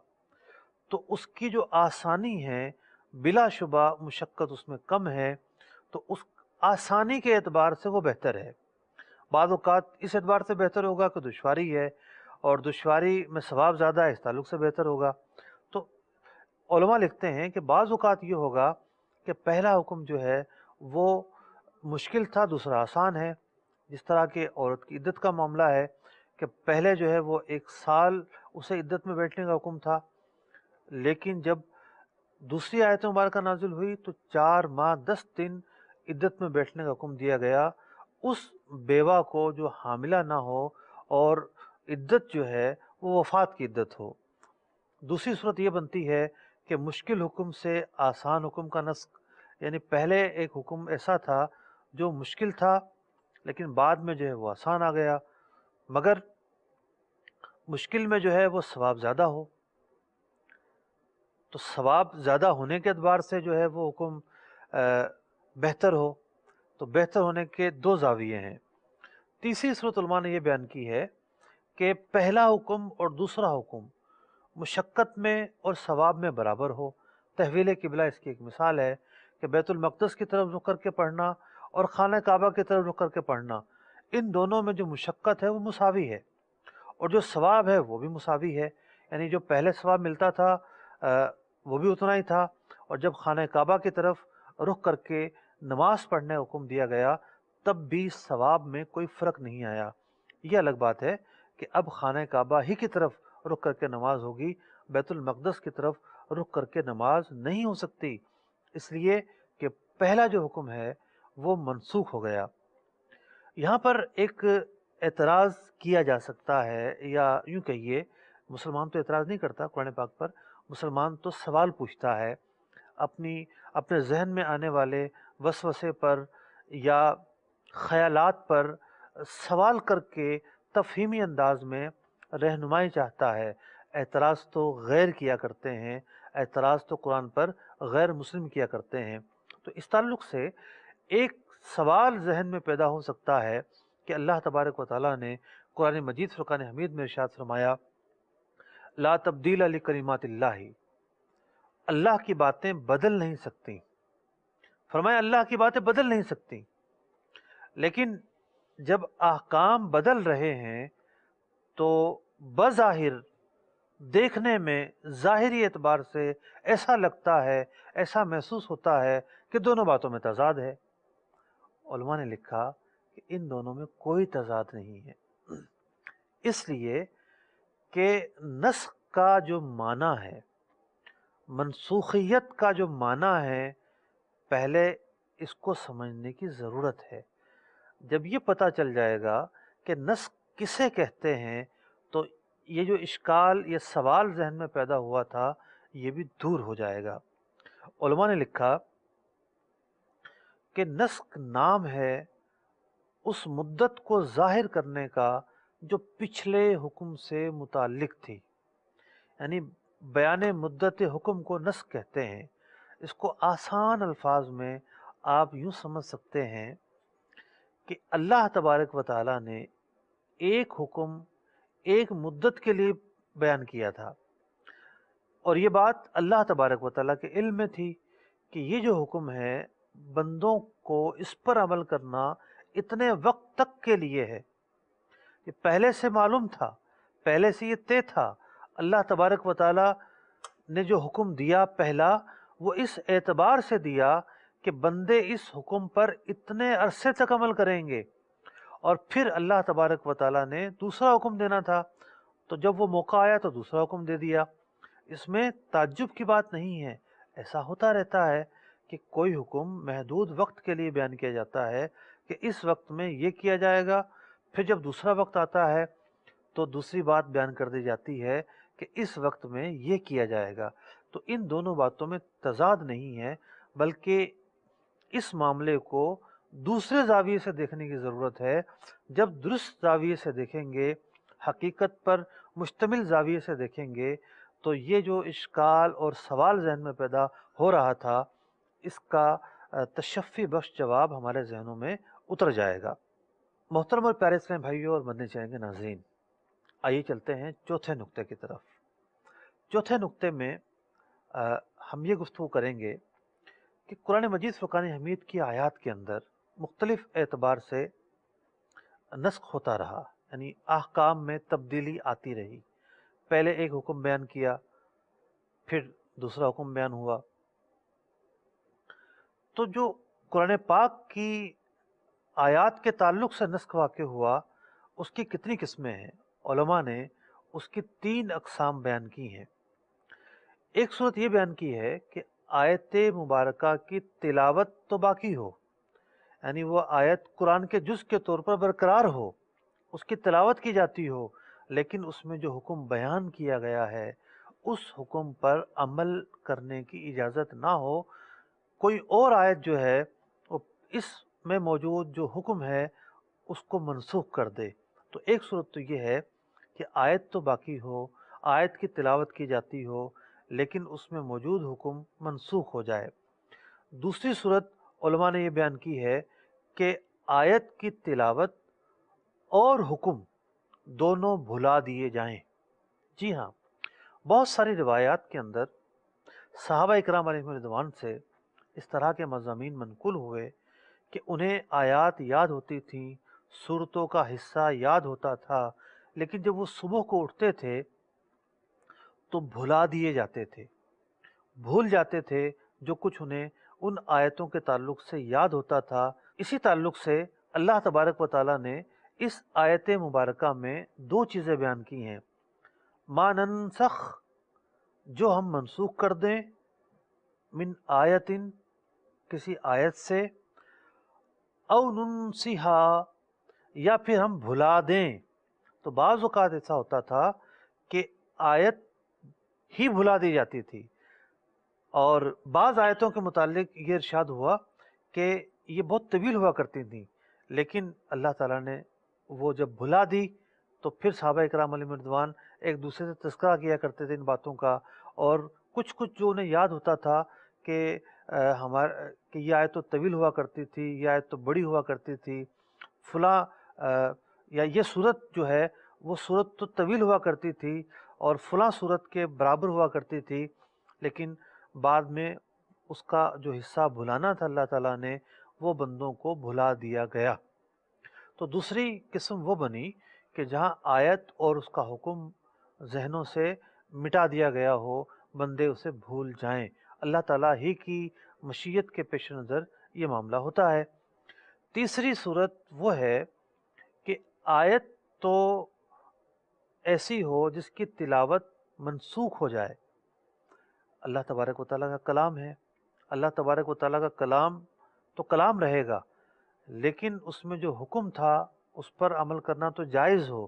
تو اس کی جو آسانی ہے بلا شبہ مشقت اس میں کم ہے، تو اس آسانی کے اعتبار سے وہ بہتر ہے۔ بعض اوقات اس اعتبار سے بہتر ہوگا کہ دشواری ہے اور دشواری میں ثواب زیادہ ہے، اس تعلق سے بہتر ہوگا۔ تو علماء لکھتے ہیں کہ بعض اوقات یہ ہوگا کہ پہلا حکم جو ہے وہ مشکل تھا، دوسرا آسان ہے۔ جس طرح کہ عورت کی عدت کا معاملہ ہے کہ پہلے جو ہے وہ 1 سال اسے عدت میں بیٹھنے کا حکم تھا، لیکن جب دوسری آیت مبارکہ نازل ہوئی تو 4 ماہ 10 دن عدت میں بیٹھنے کا حکم دیا گیا اس بیوہ کو جو حاملہ نہ ہو اور عدت جو ہے وہ وفات کی عدت ہو۔ دوسری صورت یہ بنتی ہے کہ مشکل حکم سے آسان حکم کا نسخ، یعنی پہلے ایک حکم ایسا تھا جو مشکل تھا لیکن بعد میں جو ہے وہ آسان آ گیا، مگر مشکل میں جو ہے وہ ثواب زیادہ ہو، تو ثواب زیادہ ہونے کے اعتبار سے جو ہے وہ حکم بہتر ہو، تو بہتر ہونے کے دو زاویے ہیں۔ تیسری صورت علماء نے یہ بیان کی ہے کہ پہلا حکم اور دوسرا حکم مشقت میں اور ثواب میں برابر ہو۔ تحویل قبلہ اس کی ایک مثال ہے کہ بیت المقدس کی طرف رخ کر کے پڑھنا اور خانہ کعبہ کی طرف رخ کر کے پڑھنا، ان دونوں میں جو مشقت ہے وہ مساوی ہے اور جو ثواب ہے وہ بھی مساوی ہے، یعنی جو پہلے ثواب ملتا تھا وہ بھی اتنا ہی تھا، اور جب خانہ کعبہ کی طرف رخ کر کے نماز پڑھنے کا حکم دیا گیا تب بھی ثواب میں کوئی فرق نہیں آیا۔ یہ الگ بات ہے کہ اب خانہ کعبہ ہی کی طرف رخ کر کے نماز ہوگی، بیت المقدس کی طرف رخ کر کے نماز نہیں ہو سکتی، اس لیے کہ پہلا جو حکم ہے وہ منسوخ ہو گیا۔ یہاں پر ایک اعتراض کیا جا سکتا ہے، یا یوں کہیے مسلمان تو اعتراض نہیں کرتا قرآن پاک پر، مسلمان تو سوال پوچھتا ہے، اپنے ذہن میں آنے والے وسوسے پر یا خیالات پر سوال کر کے تفہیمی انداز میں رہنمائی چاہتا ہے۔ اعتراض تو غیر کیا کرتے ہیں، اعتراض تو قرآن پر غیر مسلم کیا کرتے ہیں۔ تو اس تعلق سے ایک سوال ذہن میں پیدا ہو سکتا ہے کہ اللہ تبارک و تعالیٰ نے قرآن مجید فرقان حمید میں ارشاد فرمایا لا تبدیل لکلمات اللہ، اللہ کی باتیں بدل نہیں سکتی، فرمایا اللہ کی باتیں بدل نہیں سکتی، لیکن جب احکام بدل رہے ہیں تو بظاہر دیکھنے میں ظاہری اعتبار سے ایسا لگتا ہے، ایسا محسوس ہوتا ہے کہ دونوں باتوں میں تضاد ہے۔ علماء نے لکھا کہ ان دونوں میں کوئی تضاد نہیں ہے، اس لیے کہ نسخ کا جو معنی ہے، منسوخیت کا جو معنی ہے، پہلے اس کو سمجھنے کی ضرورت ہے۔ جب یہ پتہ چل جائے گا کہ نسخ کسے کہتے ہیں تو یہ جو اشکال، یہ سوال ذہن میں پیدا ہوا تھا، یہ بھی دور ہو جائے گا۔ علماء نے لکھا کہ نسخ نام ہے اس مدت کو ظاہر کرنے کا جو پچھلے حکم سے متعلق تھی، یعنی بیان مدت حکم کو نسخ کہتے ہیں۔ اس کو آسان الفاظ میں آپ یوں سمجھ سکتے ہیں کہ اللہ تبارک و تعالیٰ نے ایک حکم ایک مدت کے لیے بیان کیا تھا، اور یہ بات اللہ تبارک و تعالیٰ کے علم میں تھی کہ یہ جو حکم ہے بندوں کو اس پر عمل کرنا اتنے وقت تک کے لیے ہے۔ یہ پہلے سے معلوم تھا، پہلے سے یہ طے تھا۔ اللہ تبارک و تعالیٰ نے جو حکم دیا پہلا، وہ اس اعتبار سے دیا کہ بندے اس حکم پر اتنے عرصے تک عمل کریں گے، اور پھر اللہ تبارک و تعالیٰ نے دوسرا حکم دینا تھا، تو جب وہ موقع آیا تو دوسرا حکم دے دیا۔ اس میں تعجب کی بات نہیں ہے، ایسا ہوتا رہتا ہے کہ کوئی حکم محدود وقت کے لیے بیان کیا جاتا ہے کہ اس وقت میں یہ کیا جائے گا، پھر جب دوسرا وقت آتا ہے تو دوسری بات بیان کر دی جاتی ہے کہ اس وقت میں یہ کیا جائے گا۔ تو ان دونوں باتوں میں تضاد نہیں ہے، بلکہ اس معاملے کو دوسرے زاویے سے دیکھنے کی ضرورت ہے۔ جب درست زاویے سے دیکھیں گے، حقیقت پر مشتمل زاویے سے دیکھیں گے، تو یہ جو اشکال اور سوال ذہن میں پیدا ہو رہا تھا، اس کا تشفی بخش جواب ہمارے ذہنوں میں اتر جائے گا۔ محترم اور پیارے اسلام بھائیوں اور مدنی چینل کے ناظرین، آئیے چلتے ہیں چوتھے نقطے کی طرف۔ چوتھے نقطے میں ہم یہ گفتگو کریں گے کہ قرآن مجید فرقان حمید کی آیات کے اندر مختلف اعتبار سے نسخ ہوتا رہا، یعنی احکام میں تبدیلی آتی رہی۔ پہلے ایک حکم بیان کیا، پھر دوسرا حکم بیان ہوا۔ تو جو قرآن پاک کی آیات کے تعلق سے نسخ واقع ہوا، اس کی کتنی قسمیں ہیں؟ علماء نے اس کی 3 اقسام بیان کی ہیں۔ ایک صورت یہ بیان کی ہے کہ آیت مبارکہ کی تلاوت تو باقی ہو، یعنی وہ آیت قرآن کے جز کے طور پر برقرار ہو، اس کی تلاوت کی جاتی ہو، لیکن اس میں جو حکم بیان کیا گیا ہے اس حکم پر عمل کرنے کی اجازت نہ ہو، کوئی اور آیت جو ہے وہ اس میں موجود جو حکم ہے اس کو منسوخ کر دے۔ تو ایک صورت تو یہ ہے کہ آیت تو باقی ہو، آیت کی تلاوت کی جاتی ہو، لیکن اس میں موجود حکم منسوخ ہو جائے۔ دوسری صورت علماء نے یہ بیان کی ہے کہ آیت کی تلاوت اور حکم دونوں بھلا دیے جائیں۔ جی ہاں، بہت ساری روایات کے اندر صحابہ اکرام علیہم رضوان سے اس طرح کے مضامین منقول ہوئے کہ انہیں آیات یاد ہوتی تھیں، صورتوں کا حصہ یاد ہوتا تھا، لیکن جب وہ صبح کو اٹھتے تھے تو بھلا دیے جاتے تھے، بھول جاتے تھے جو کچھ انہیں ان آیتوں کے تعلق سے یاد ہوتا تھا۔ اسی تعلق سے اللہ تبارک و تعالیٰ نے اس آیت مبارکہ میں 2 چیزیں بیان کی ہیں۔ ما ننسخ، جو ہم منسوخ کر دیں، من آیتن، کسی آیت سے، او ننسیہا، یا پھر ہم بھلا دیں۔ تو بعض اوقات ایسا ہوتا تھا کہ آیت ہی بھلا دی جاتی تھی، اور بعض آیتوں کے متعلق یہ ارشاد ہوا کہ یہ بہت طویل ہوا کرتی تھیں، لیکن اللہ تعالیٰ نے وہ جب بھلا دی تو پھر صحابہ اکرام علیہم رضوان ایک دوسرے سے تذکرہ کیا کرتے تھے ان باتوں کا، اور کچھ جو انہیں یاد ہوتا تھا کہ کہ یہ آیت تو طویل ہوا کرتی تھی، یہ آیت تو بڑی ہوا کرتی تھی، فلاں یا یہ صورت جو ہے وہ صورت تو طویل ہوا کرتی تھی اور فلاں صورت کے برابر ہوا کرتی تھی، لیکن بعد میں اس کا جو حصہ بھلانا تھا اللہ تعالیٰ نے، وہ بندوں کو بھلا دیا گیا۔ تو دوسری قسم وہ بنی کہ جہاں آیت اور اس کا حکم ذہنوں سے مٹا دیا گیا ہو، بندے اسے بھول جائیں۔ اللہ تعالیٰ ہی کی مشیت کے پیش نظر یہ معاملہ ہوتا ہے۔ تیسری صورت وہ ہے کہ آیت تو ایسی ہو جس کی تلاوت منسوخ ہو جائے۔ اللہ تبارک و تعالیٰ کا کلام ہے، اللہ تبارک و تعالیٰ کا کلام تو کلام رہے گا، لیکن اس میں جو حکم تھا اس پر عمل کرنا تو جائز ہو،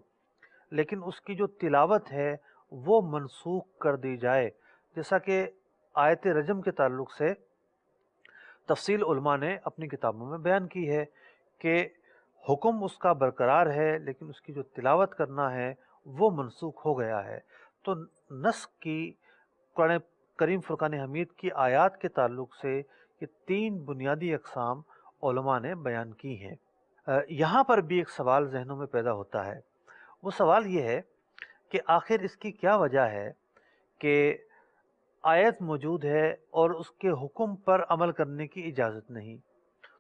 لیکن اس کی جو تلاوت ہے وہ منسوخ کر دی جائے۔ جیسا کہ آیت رجم کے تعلق سے تفصیل علماء نے اپنی کتابوں میں بیان کی ہے کہ حکم اس کا برقرار ہے لیکن اس کی جو تلاوت کرنا ہے وہ منسوخ ہو گیا ہے۔ تو نسخ کی قرآن کریم فرقان حمید کی آیات کے تعلق سے یہ تین بنیادی اقسام علماء نے بیان کی ہیں۔ یہاں پر بھی ایک سوال ذہنوں میں پیدا ہوتا ہے، وہ سوال یہ ہے کہ آخر اس کی کیا وجہ ہے کہ آیت موجود ہے اور اس کے حکم پر عمل کرنے کی اجازت نہیں،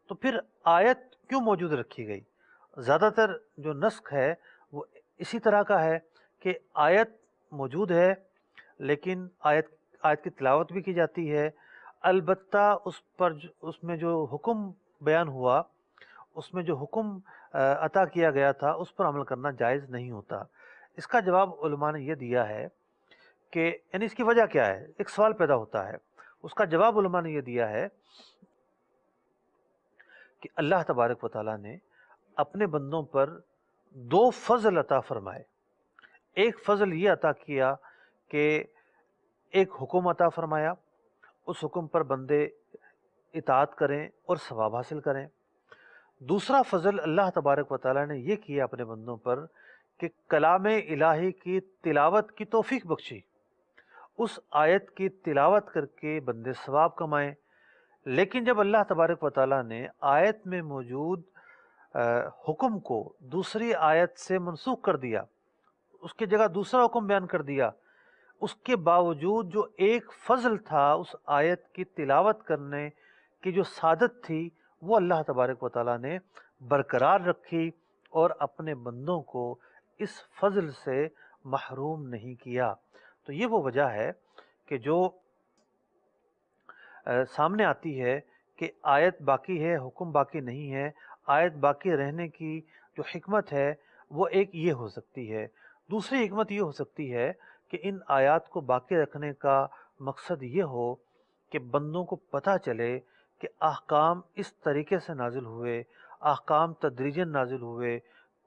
تو پھر آیت کیوں موجود رکھی گئی؟ زیادہ تر جو نسخ ہے وہ اسی طرح کا ہے کہ آیت موجود ہے لیکن آیت کی تلاوت بھی کی جاتی ہے، البتہ اس میں جو حکم بیان ہوا، اس میں جو حکم عطا کیا گیا تھا اس پر عمل کرنا جائز نہیں ہوتا۔ اس کا جواب علماء نے یہ دیا ہے کہ یعنی اس کی وجہ کیا ہے، ایک سوال پیدا ہوتا ہے۔ اس کا جواب علماء نے یہ دیا ہے کہ اللہ تبارک و تعالیٰ نے اپنے بندوں پر دو فضل عطا فرمائے۔ ایک فضل یہ عطا کیا کہ ایک حکم عطا فرمایا، اس حکم پر بندے اطاعت کریں اور ثواب حاصل کریں۔ دوسرا فضل اللہ تبارک و تعالیٰ نے یہ کیا اپنے بندوں پر کہ کلام الہی کی تلاوت کی توفیق بخشی، اس آیت کی تلاوت کر کے بندے ثواب کمائیں۔ لیکن جب اللہ تبارک و تعالیٰ نے آیت میں موجود حکم کو دوسری آیت سے منسوخ کر دیا، اس کی جگہ دوسرا حکم بیان کر دیا، اس کے باوجود جو ایک فضل تھا اس آیت کی تلاوت کرنے کی جو سعادت تھی وہ اللہ تبارک و تعالیٰ نے برقرار رکھی اور اپنے بندوں کو اس فضل سے محروم نہیں کیا۔ تو یہ وہ وجہ ہے کہ جو سامنے آتی ہے کہ آیت باقی ہے، حکم باقی نہیں ہے۔ آیت باقی رہنے کی جو حکمت ہے وہ ایک یہ ہو سکتی ہے۔ دوسری حکمت یہ ہو سکتی ہے کہ ان آیات کو باقی رکھنے کا مقصد یہ ہو کہ بندوں کو پتہ چلے کہ احکام اس طریقے سے نازل ہوئے، احکام تدریجاً نازل ہوئے۔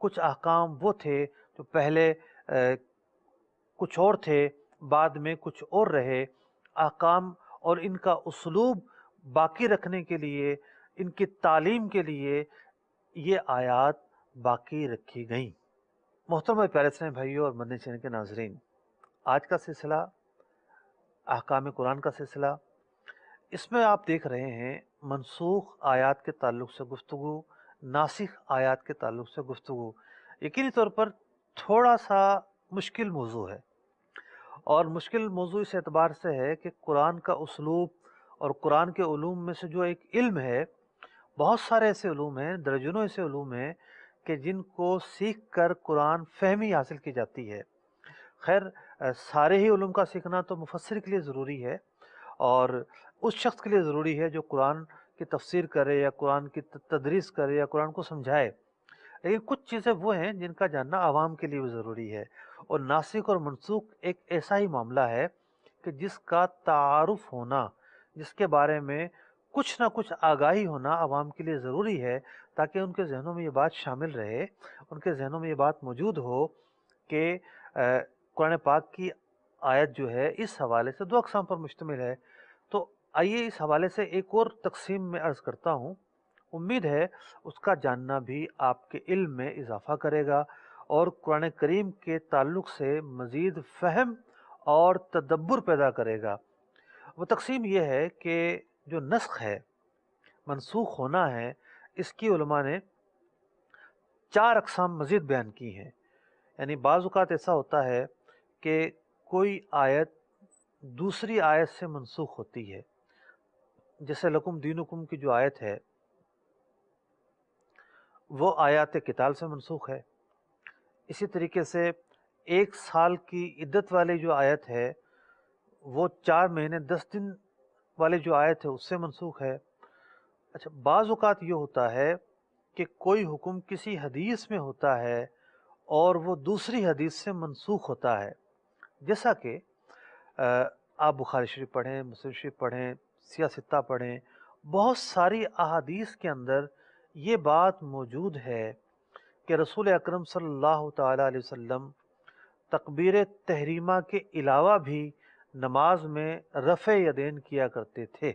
کچھ احکام وہ تھے جو پہلے کچھ اور تھے، بعد میں کچھ اور رہے۔ احکام اور ان کا اسلوب باقی رکھنے کے لیے، ان کی تعلیم کے لیے یہ آیات باقی رکھی گئیں۔ محترم پیارے اسلامی بھائیوں اور مدنی چینل کے ناظرین، آج کا سلسلہ احکام قرآن کا سلسلہ، اس میں آپ دیکھ رہے ہیں منسوخ آیات کے تعلق سے گفتگو، ناسخ آیات کے تعلق سے گفتگو۔ یقینی طور پر تھوڑا سا مشکل موضوع ہے، اور مشکل موضوع اس اعتبار سے ہے کہ قرآن کا اسلوب اور قرآن کے علوم میں سے جو ایک علم ہے، بہت سارے ایسے علوم ہیں، درجنوں ایسے علوم ہیں کہ جن کو سیکھ کر قرآن فہمی حاصل کی جاتی ہے۔ خیر، سارے ہی علوم کا سیکھنا تو مفسر کے لیے ضروری ہے اور اس شخص کے لیے ضروری ہے جو قرآن کی تفسیر کرے یا قرآن کی تدریس کرے یا قرآن کو سمجھائے، لیکن کچھ چیزیں وہ ہیں جن کا جاننا عوام کے لیے بھی ضروری ہے۔ اور ناسخ اور منسوخ ایک ایسا ہی معاملہ ہے کہ جس کا تعارف ہونا، جس کے بارے میں کچھ نہ کچھ آگاہی ہونا عوام کے لیے ضروری ہے، تاکہ ان کے ذہنوں میں یہ بات شامل رہے، ان کے ذہنوں میں یہ بات موجود ہو کہ قرآن پاک کی آیت جو ہے اس حوالے سے دو اقسام پر مشتمل ہے۔ تو آئیے اس حوالے سے ایک اور تقسیم میں عرض کرتا ہوں، امید ہے اس کا جاننا بھی آپ کے علم میں اضافہ کرے گا اور قرآن کریم کے تعلق سے مزید فہم اور تدبر پیدا کرے گا۔ وہ تقسیم یہ ہے کہ جو نسخ ہے، منسوخ ہونا ہے، اس کی علماء نے 4 اقسام مزید بیان کی ہیں۔ یعنی بعض اوقات ایسا ہوتا ہے کہ کوئی آیت دوسری آیت سے منسوخ ہوتی ہے، جیسے لکم دینکم کی جو آیت ہے وہ آیات قتال سے منسوخ ہے۔ اسی طریقے سے 1 سال کی عدت والی جو آیت ہے وہ 4 مہینے 10 دن والی جو آیت ہے اس سے منسوخ ہے۔ اچھا، بعض اوقات یہ ہوتا ہے کہ کوئی حکم کسی حدیث میں ہوتا ہے اور وہ دوسری حدیث سے منسوخ ہوتا ہے، جیسا کہ آپ بخاری شریف پڑھیں، مسلم شریف پڑھیں، سیاہ ستہ پڑھیں، بہت ساری احادیث کے اندر یہ بات موجود ہے کہ رسول اکرم صلی اللہ تعالی علیہ وسلم تکبیر تحریمہ کے علاوہ بھی نماز میں رفع یدین کیا کرتے تھے۔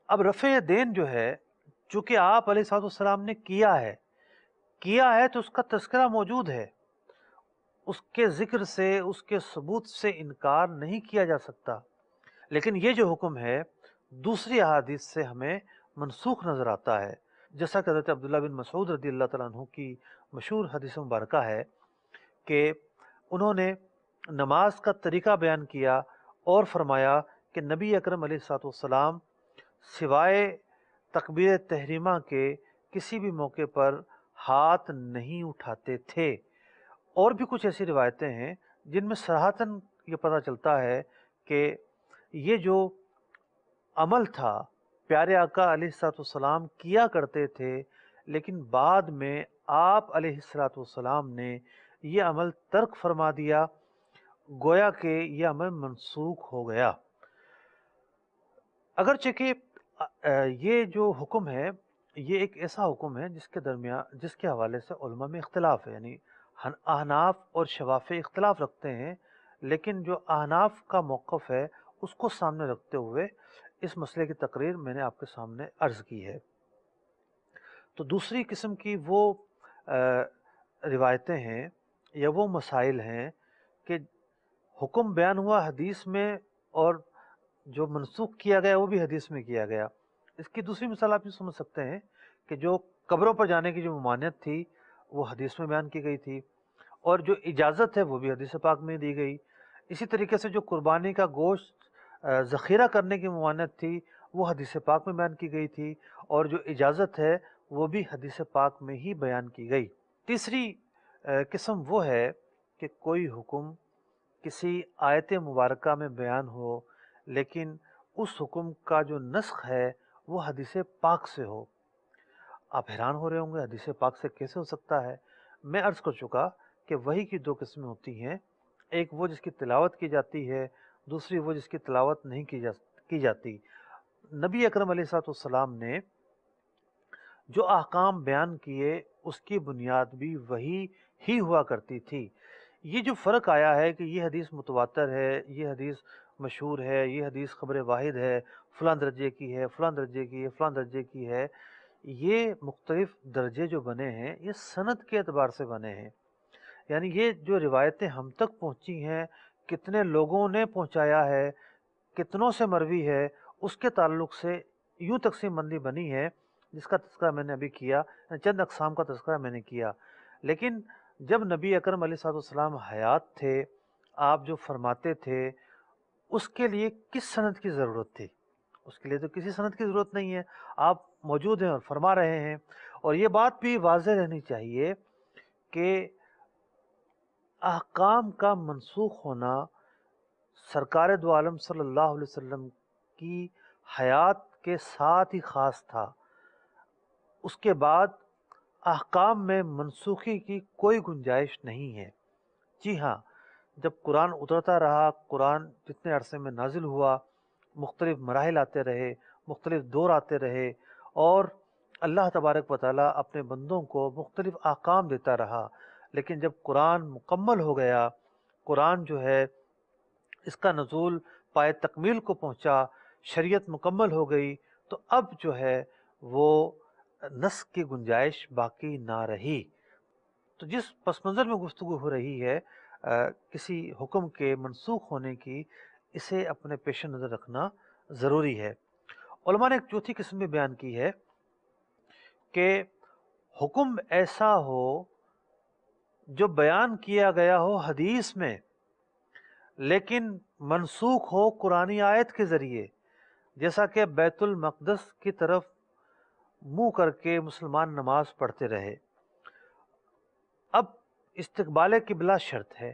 اب رفع یدین جو ہے، چونکہ آپ علیہ السلام نے کیا ہے تو اس کا تذکرہ موجود ہے، اس کے ذکر سے، اس کے ثبوت سے انکار نہیں کیا جا سکتا۔ لیکن یہ جو حکم ہے دوسری احادیث سے ہمیں منسوخ نظر آتا ہے، جیسا کہ حضرت عبداللہ بن مسعود رضی اللہ تعالیٰ عنہ کی مشہور حدیث مبارکہ ہے کہ انہوں نے نماز کا طریقہ بیان کیا اور فرمایا کہ نبی اکرم علیہ السلام سوائے تکبیر تحریمہ کے کسی بھی موقع پر ہاتھ نہیں اٹھاتے تھے۔ اور بھی کچھ ایسی روایتیں ہیں جن میں صراحتاً یہ پتہ چلتا ہے کہ یہ جو عمل تھا پیارے آقا علیہ السلام کیا کرتے تھے، لیکن بعد میں آپ علیہ السلام نے یہ عمل ترک فرما دیا، گویا کہ یہ عمل منسوخ ہو گیا۔ اگرچہ کہ یہ جو حکم ہے یہ ایک ایسا حکم ہے جس کے حوالے سے علماء میں اختلاف ہے، یعنی احناف اور شوافی اختلاف رکھتے ہیں، لیکن جو احناف کا موقف ہے اس کو سامنے رکھتے ہوئے اس مسئلے کی تقریر میں نے آپ کے سامنے عرض کی ہے۔ تو دوسری قسم کی وہ روایتیں ہیں یا وہ مسائل ہیں کہ حکم بیان ہوا حدیث میں اور جو منسوخ کیا گیا وہ بھی حدیث میں کیا گیا۔ اس کی دوسری مثال آپ یہ سمجھ سکتے ہیں کہ جو قبروں پر جانے کی جو ممانعت تھی وہ حدیث میں بیان کی گئی تھی، اور جو اجازت ہے وہ بھی حدیث پاک میں دی گئی۔ اسی طریقے سے جو قربانی کا گوشت ذخیرہ کرنے کی ممانعت تھی وہ حدیث پاک میں بیان کی گئی تھی، اور جو اجازت ہے وہ بھی حدیث پاک میں ہی بیان کی گئی۔ تیسری قسم وہ ہے کہ کوئی حکم کسی آیت مبارکہ میں بیان ہو لیکن اس حکم کا جو نسخ ہے وہ حدیث پاک سے ہو۔ آپ حیران ہو رہے ہوں گے حدیث پاک سے کیسے ہو سکتا ہے؟ میں عرض کر چکا کہ وحی کی دو قسمیں ہوتی ہیں، ایک وہ جس کی تلاوت کی جاتی ہے، دوسری وہ جس کی تلاوت نہیں کی جاتی۔ نبی اکرم علیہ السلام نے جو احکام بیان کیے اس کی بنیاد بھی وحی ہی ہوا کرتی تھی۔ یہ جو فرق آیا ہے کہ یہ حدیث متواتر ہے، یہ حدیث مشہور ہے، یہ حدیث خبر واحد ہے، فلاں درجے کی ہے، فلاں درجے کی ہے، فلاں درجے کی ہے، یہ مختلف درجے جو بنے ہیں یہ سند کے اعتبار سے بنے ہیں۔ یعنی یہ جو روایتیں ہم تک پہنچی ہیں کتنے لوگوں نے پہنچایا ہے، کتنوں سے مروی ہے، اس کے تعلق سے یوں تقسیم بندی بنی ہے جس کا تذکرہ میں نے ابھی کیا، چند اقسام کا تذکرہ میں نے کیا۔ لیکن جب نبی اکرم علیہ السلام حیات تھے، آپ جو فرماتے تھے اس کے لیے کس سند کی ضرورت تھی؟ اس کے لیے تو کسی سند کی ضرورت نہیں ہے، آپ موجود ہیں اور فرما رہے ہیں۔ اور یہ بات بھی واضح رہنی چاہیے کہ احکام کا منسوخ ہونا سرکار دو عالم صلی اللہ علیہ وسلم کی حیات کے ساتھ ہی خاص تھا۔ اس کے بعد احکام میں منسوخی کی کوئی گنجائش نہیں ہے۔ جی ہاں، جب قرآن اترتا رہا، قرآن جتنے عرصے میں نازل ہوا، مختلف مراحل آتے رہے، مختلف دور آتے رہے، اور اللہ تبارک و تعالیٰ اپنے بندوں کو مختلف احکام دیتا رہا، لیکن جب قرآن مکمل ہو گیا، قرآن جو ہے اس کا نزول پائے تکمیل کو پہنچا، شریعت مکمل ہو گئی، تو اب جو ہے وہ نسخ کی گنجائش باقی نہ رہی۔ تو جس پس منظر میں گفتگو ہو رہی ہے کسی حکم کے منسوخ ہونے کی، اسے اپنے پیش نظر رکھنا ضروری ہے۔ علماء نے ایک چوتھی قسم بھی بیان کی ہے کہ حکم ایسا ہو جو بیان کیا گیا ہو حدیث میں لیکن منسوخ ہو قرآنی آیت کے ذریعے، جیسا کہ بیت المقدس کی طرف منہ کر کے مسلمان نماز پڑھتے رہے۔ اب استقبال قبلہ شرط ہے،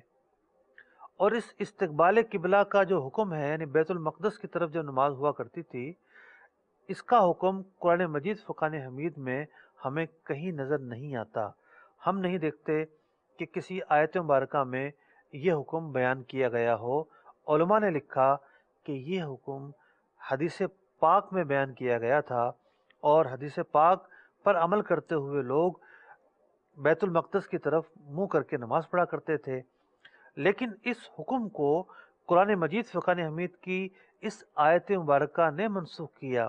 اور اس استقبال قبلہ کا جو حکم ہے، یعنی بیت المقدس کی طرف جو نماز ہوا کرتی تھی، اس کا حکم قرآن مجید فرقان حمید میں ہمیں کہیں نظر نہیں آتا۔ ہم نہیں دیکھتے کہ کسی آیت مبارکہ میں یہ حکم بیان کیا گیا ہو۔ علماء نے لکھا کہ یہ حکم حدیث پاک میں بیان کیا گیا تھا، اور حدیث پاک پر عمل کرتے ہوئے لوگ بیت المقدس کی طرف منہ کر کے نماز پڑھا کرتے تھے۔ لیکن اس حکم کو قرآن مجید فرقان حمید کی اس آیت مبارکہ نے منسوخ کیا۔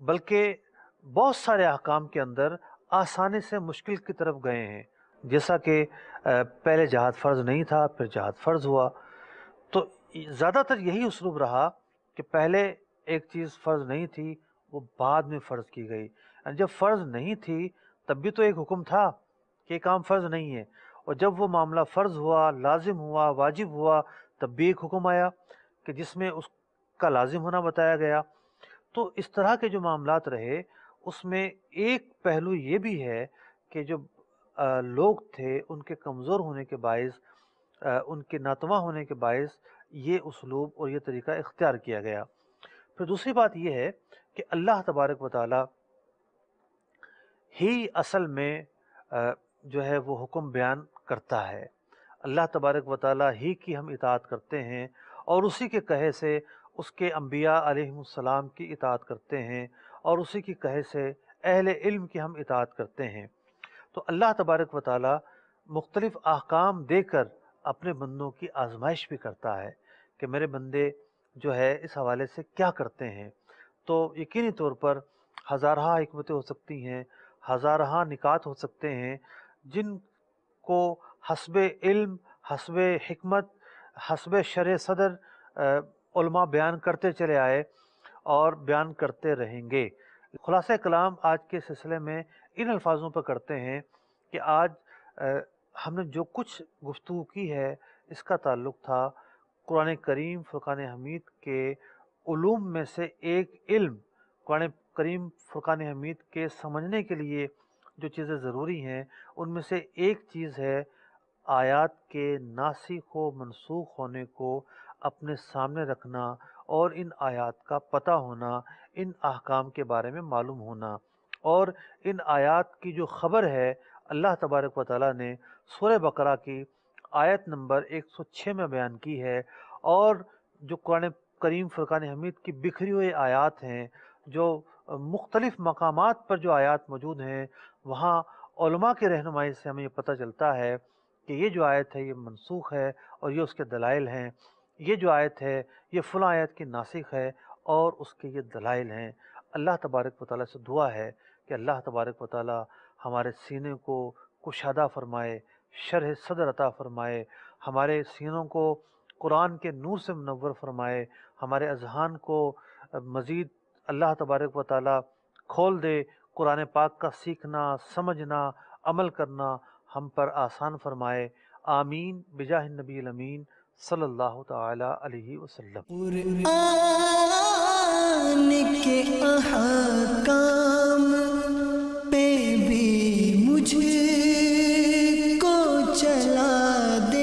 بلکہ بہت سارے احکام کے اندر آسانی سے مشکل کی طرف گئے ہیں. جیسا کہ پہلے جہاد فرض نہیں تھا، پھر جہاد فرض ہوا، تو زیادہ تر یہی اسلوب رہا کہ پہلے ایک چیز فرض نہیں تھی، وہ بعد میں فرض کی گئی. جب فرض نہیں تھی تب بھی تو ایک حکم تھا کہ یہ کام فرض نہیں ہے، اور جب وہ معاملہ فرض ہوا، لازم ہوا، واجب ہوا، تب بھی ایک حکم آیا کہ جس میں اس کا لازم ہونا بتایا گیا. تو اس طرح کے جو معاملات رہے، اس میں ایک پہلو یہ بھی ہے کہ جو لوگ تھے ان کے کمزور ہونے کے باعث، ان کے ناتواں ہونے کے باعث یہ اسلوب اور یہ طریقہ اختیار کیا گیا. پھر دوسری بات یہ ہے کہ اللہ تبارک و تعالی ہی اصل میں جو ہے وہ حکم بیان کرتا ہے. اللہ تبارک و تعالی ہی کی ہم اطاعت کرتے ہیں، اور اسی کے کہے سے اس کے انبیاء علیہم السلام کی اطاعت کرتے ہیں، اور اسی کی کہے سے اہل علم کی ہم اطاعت کرتے ہیں. تو اللہ تبارک و تعالی مختلف احکام دے کر اپنے بندوں کی آزمائش بھی کرتا ہے کہ میرے بندے جو ہے اس حوالے سے کیا کرتے ہیں. تو یقینی طور پر ہزارہ حکمتیں ہو سکتی ہیں، ہزارہ نکات ہو سکتے ہیں جن کو حسب علم، حسب حکمت، حسب شرع صدر علماء بیان کرتے چلے آئے اور بیان کرتے رہیں گے. خلاصہ کلام آج کے سلسلے میں ان الفاظوں پر کرتے ہیں کہ آج ہم نے جو کچھ گفتگو کی ہے اس کا تعلق تھا قرآن کریم فرقان حمید کے علوم میں سے ایک علم. قرآن کریم فرقان حمید کے سمجھنے کے لیے جو چیزیں ضروری ہیں ان میں سے ایک چیز ہے آیات کے ناسخ و منسوخ ہونے کو اپنے سامنے رکھنا، اور ان آیات کا پتہ ہونا، ان احکام کے بارے میں معلوم ہونا. اور ان آیات کی جو خبر ہے اللہ تبارک و تعالیٰ نے سورہ بقرہ کی آیت نمبر 106 میں بیان کی ہے. اور جو قرآن کریم فرقان حمید کی بکھری ہوئی آیات ہیں، جو مختلف مقامات پر جو آیات موجود ہیں، وہاں علماء کی رہنمائی سے ہمیں یہ پتہ چلتا ہے کہ یہ جو آیت ہے یہ منسوخ ہے اور یہ اس کے دلائل ہیں، یہ جو آیت ہے یہ فلاں آیت کی ناسخ ہے اور اس کے یہ دلائل ہیں. اللہ تبارک و تعالیٰ سے دعا ہے کہ اللہ تبارک و تعالیٰ ہمارے سینے کو کشادہ فرمائے، شرح صدر عطا فرمائے، ہمارے سینوں کو قرآن کے نور سے منور فرمائے، ہمارے اذہان کو مزید اللہ تبارک و تعالیٰ کھول دے. قرآن پاک کا سیکھنا، سمجھنا، عمل کرنا ہم پر آسان فرمائے. آمین بجاہ النبی الامین صلی اللہ تعالی علیہ وسلم. قرآن کے احکام پہ بھی مجھ کو چلا دے.